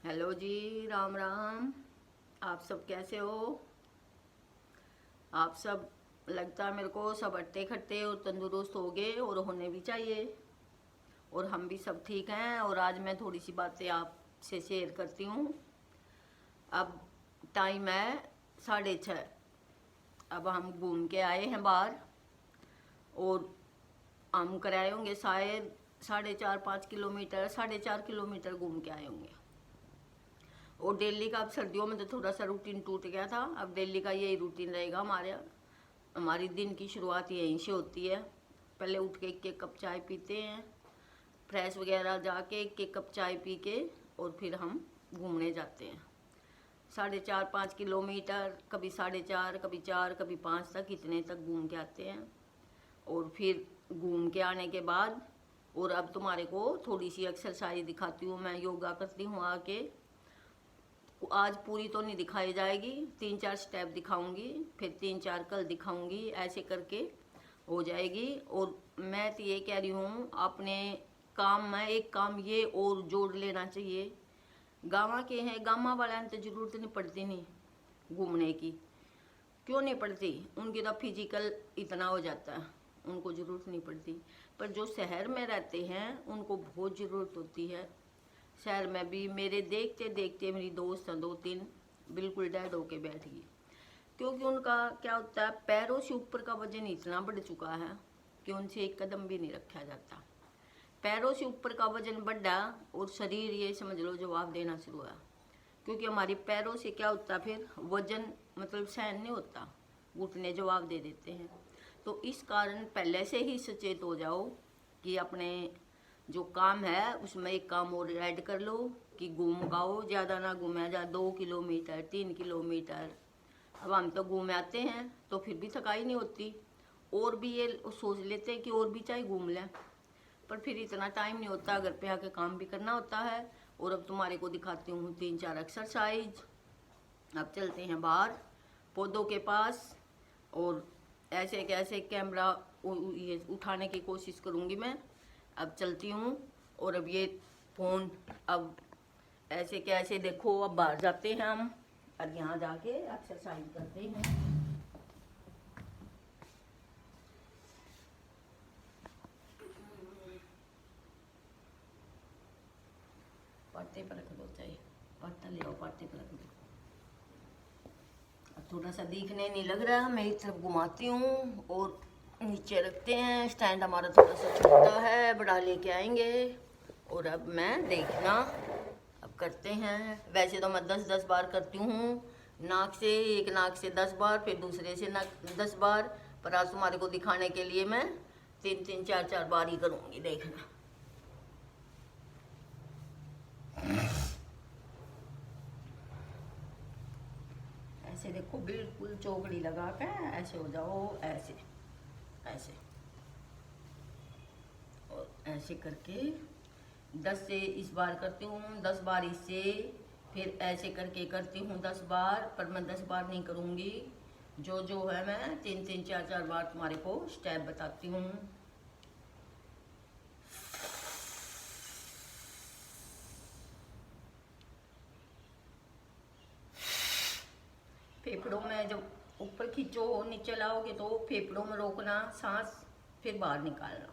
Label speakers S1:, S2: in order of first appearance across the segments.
S1: Hello जी, राम राम। आप सब कैसे हो? आप सब, लगता है मेरे को सब हट्टे खट्टे और तंदुरुस्त हो गए, और होने भी चाहिए। और हम भी सब ठीक हैं। और आज मैं थोड़ी सी बातें आपसे शेयर करती हूँ। अब टाइम है 6:30। अब हम घूम के आए हैं बाहर, और हम कराए होंगे शायद 4.5 5 किलोमीटर, 4.5 किलोमीटर घूम के आए होंगे। और डेली का, अब सर्दियों में तो थोड़ा सा रूटीन टूट गया था। अब डेली का यही रूटीन रहेगा हमारी दिन की शुरुआत यहीं से होती है। पहले उठ के एक एक कप चाय पीते हैं, फ्रेश वगैरह जाके एक एक कप चाय पी के, और फिर हम घूमने जाते हैं। 4.5 5 किलोमीटर, कभी 4.5, कभी 4, कभी 5 तक, इतने तक घूम के आते हैं। और फिर घूम के आने के बाद, और अब तुम्हारे को थोड़ी सी एक्सरसाइज दिखाती हूँ। मैं योगा करती हूँ आके। आज पूरी तो नहीं दिखाई जाएगी, 3 4 स्टेप दिखाऊंगी, फिर 3 4 कल दिखाऊंगी, ऐसे करके हो जाएगी। और मैं तो ये कह रही हूँ, अपने काम में एक काम ये और जोड़ लेना चाहिए। गाँव के हैं, गाँव वाले तो जरूरत नहीं पड़ती नहीं घूमने की। क्यों नहीं पड़ती? उनकी तो फिजिकल इतना हो जाता है, उनको ज़रूरत नहीं पड़ती। पर जो शहर में रहते हैं उनको बहुत ज़रूरत होती है। शहर में भी मेरे देखते देखते मेरी दोस्त हैं 2 3, बिल्कुल डेड होके बैठ गई। क्योंकि उनका क्या होता है, पैरों से ऊपर का वजन इतना बढ़ चुका है कि उनसे एक कदम भी नहीं रखा जाता। पैरों से ऊपर का वजन बढ़ा, और शरीर ये समझ लो जवाब देना शुरू हुआ। क्योंकि हमारी पैरों से क्या होता, फिर वजन मतलब सहन नहीं होता, घुटने जवाब दे देते हैं। तो इस कारण पहले से ही सचेत हो जाओ कि अपने जो काम है उसमें एक काम और ऐड कर लो, कि घूम गाओ, ज़्यादा ना घूमे जा, 2 किलोमीटर 3 किलोमीटर। अब हम तो घूम आते हैं तो फिर भी थकाई नहीं होती, और भी ये सोच लेते हैं कि और भी चाहे घूम लें, पर फिर इतना टाइम नहीं होता, घर पे आके काम भी करना होता है। और अब तुम्हारे को दिखाती हूँ 3 4 एक्सरसाइज। अब चलते हैं बाहर पौधों के पास, और ऐसे कैसे कैमरा ये उठाने की कोशिश करूँगी मैं। अब चलती हूँ, और अब ये फ़ोन, अब ऐसे कैसे देखो, अब बाहर जाते हैं हम, अब यहाँ जाके एक्सरसाइज करते हैं। पाटे पर रख दो, चाहिए पाटा ले आओ, पाटे पर रख दो। अब थोड़ा सा दिखने नहीं लग रहा, मैं इस तरफ घुमाती हूँ, और नीचे रखते हैं। स्टैंड हमारा थोड़ा सा छोटा है, बड़ा लेके आएंगे। और अब मैं देखना, अब करते हैं। वैसे तो मैं 10 10 बार करती हूँ, नाक से, एक नाक से 10 बार, फिर दूसरे से नाक 10 बार। पर आज तुम्हारे को दिखाने के लिए मैं 3 3 4 4 बार ही करूँगी, देखना। ऐसे देखो, बिल्कुल चौकड़ी लगा के ऐसे हो जाओ, ऐसे ऐसे, और ऐसे करके 10 से इस बार करती हूँ, 10 बार इससे, फिर ऐसे करके करती हूँ 10 बार। पर मैं 10 बार नहीं करूँगी, जो जो है मैं 3 3 4 4 बार तुम्हारे को स्टेप बताती हूँ। फेफड़ों में जब ऊपर खींचो, नीचे लाओगे तो फेफड़ों में रोकना सांस, फिर बाहर निकालना।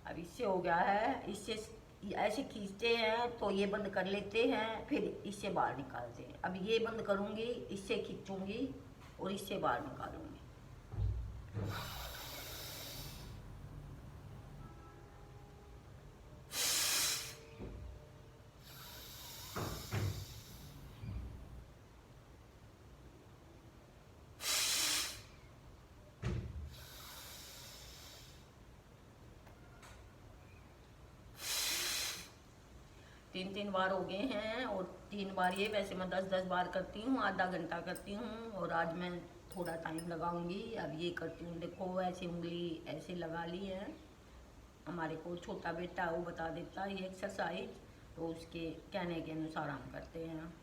S1: अब इससे हो गया है, इससे ऐसे खींचते हैं तो ये बंद कर लेते हैं, फिर इससे बाहर निकालते हैं। अब ये बंद करूँगी, इससे खींचूंगी, और इससे बाहर निकालूंगी। 3 3 बार हो गए हैं, और 3 बार ये, वैसे मैं 10-10 बार करती हूँ, आधा घंटा करती हूँ, और आज मैं थोड़ा टाइम लगाऊंगी। अब ये करती हूँ, देखो ऐसे उंगली ऐसे लगा ली है। हमारे को छोटा बेटा है, वो बता देता है ये एक्सरसाइज, तो उसके कहने के अनुसार हम करते हैं।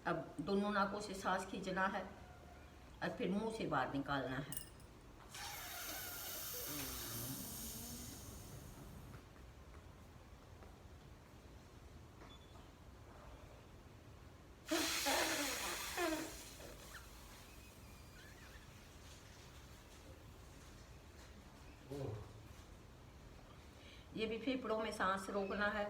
S1: अब दोनों नाकों से सांस खींचना है और फिर मुंह से बाहर निकालना है। ये भी फेफड़ों में सांस रोकना है।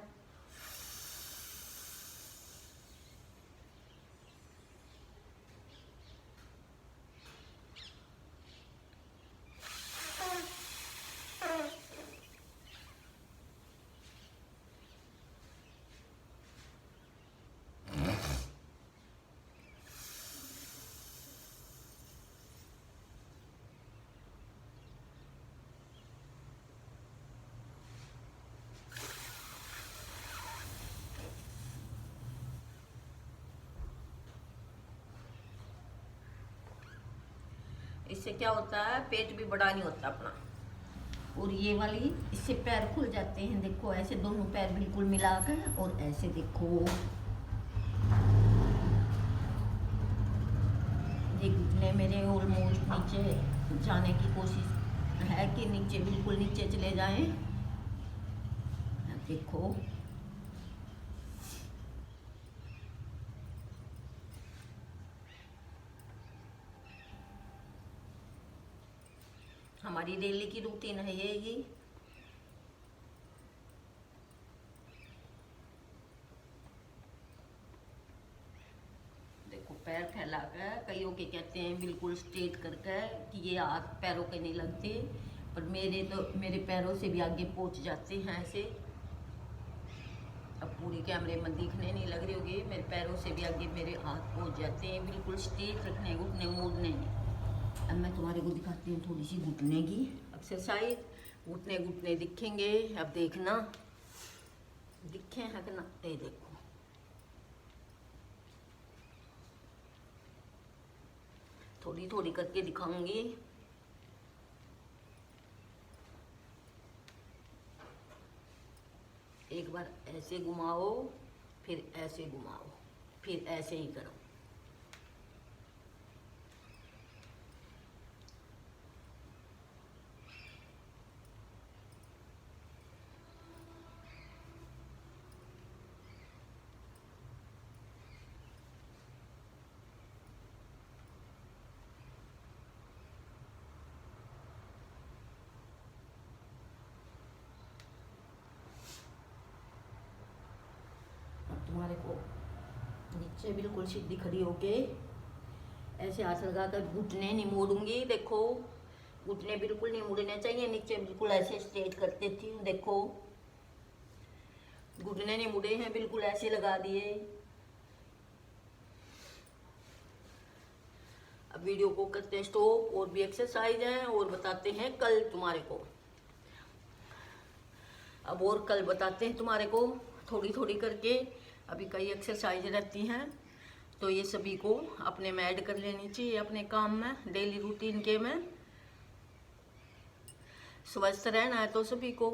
S1: इससे क्या होता है, पेट भी बड़ा नहीं होता अपना। और ये वाली, इससे पैर खुल जाते हैं। देखो ऐसे दोनों पैर बिल्कुल मिलाकर, और ऐसे देखो ये घुटने मेरे ऑलमोस्ट नीचे जाने की कोशिश है कि नीचे, बिल्कुल नीचे चले जाएं। देखो हमारी डेली की रूटीन है ये। देखो पैर फैलाकर, कईयों के कहते हैं बिल्कुल स्ट्रेट करके कि ये हाथ पैरों के नहीं लगते, पर मेरे पैरों से भी आगे पहुंच जाते हैं ऐसे। अब पूरी कैमरे में दिखने नहीं लग रही होगी, मेरे पैरों से भी आगे मेरे हाथ पहुंच जाते हैं, बिल्कुल स्ट्रेट रखने, घुटने मोड़ने नहीं। अब मैं तुम्हारे को दिखाती हूँ थोड़ी सी घुटने की एक्सरसाइज। घुटने घुटने दिखेंगे, अब देखना दिखे है कि ना। ये देखो थोड़ी थोड़ी करके दिखाऊंगी। एक बार ऐसे घुमाओ, फिर ऐसे घुमाओ, फिर ऐसे ही करो। तुम्हारे को नीचे बिल्कुल सीधी खड़ी होके ऐसे हाथ लगाकर घुटने नहीं मोड़ूंगी। देखो घुटने बिल्कुल नहीं मुड़ने चाहिए, नीचे बिल्कुल ऐसे स्ट्रेट कर देती हूँ। देखो घुटने नहीं मुड़े हैं, बिल्कुल ऐसे लगा दिए। अब वीडियो को करते हैं स्टॉप, और भी एक्सरसाइज है और बताते हैं कल तुम्हारे को। अब और कल बताते हैं तुम्हारे को थोड़ी थोड़ी करके। अभी कई एक्सरसाइज रहती हैं, तो ये सभी को अपने में ऐड कर लेनी चाहिए, अपने काम में, डेली रूटीन के में। स्वस्थ रहना है तो सभी को।